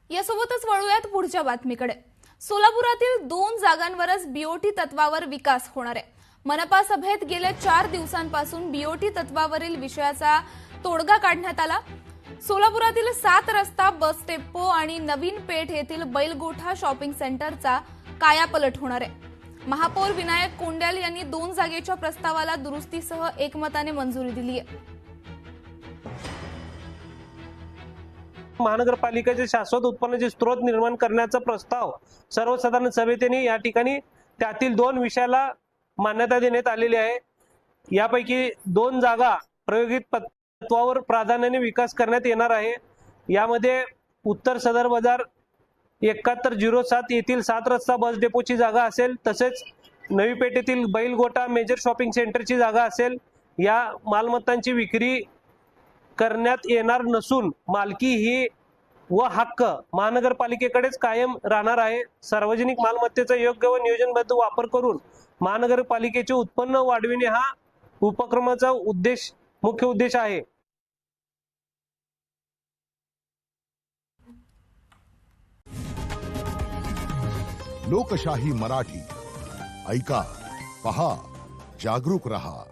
यासोबतच वळूयात पुढच्या बातमीकडे। सोलापुरातील 2 जागांवरच बीओटी तत्वावर विकास होणार आहे। मनपा सभेत गेल्या 4 दिवसांपासून बीओटी तत्वावरील विषयाचा तोडगा काढण्यात आला। सोलापुरातील 7 रस्ता, बस डेपो आणि नवीन पेठ येथील बैलगोठा शॉपिंग सेंटरचा कायापालट होणार आहे। महापौर विनायक कोंड्याल यांनी 2 जागेच्या प्रस्तावाला दुरुस्तीसह एकमताने मंजुरी दिली आहे। महानगरपालिकेचे शाश्वत उत्पन्नाचे स्रोत निर्माण करण्याचा प्रस्ताव सर्वसाधारण सभेने या ठिकाणी त्यातील 2 विषयाला मान्यता देण्यात आलेली आहे। यापैकी 2 जागा प्रायोगिक तत्वावर प्राधान्याने विकास करण्यात येणार आहे। यामध्ये उत्तर सदर बाजार 7107 येथील 7 रस्ता बस डेपोची जागा असेल, तसेच नवी पेठेतील बैलगोठा मेजर शॉपिंग सेंटरची जागा असेल। या मालमत्तांची विक्री करण्यात येणार नसून मालकी ही व हक्क महानगरपालिकेकडेच कायम राहणार आहे। सार्वजनिक मालमत्तेचा योग्य व नियोजनबद्ध वापर करून महानगरपालिकेचे उत्पन्न वाढविणे हा उपक्रमाचा मुख्य उद्देश आहे। लोकशाही मराठी ऐका, पहा, जागरूक रहा।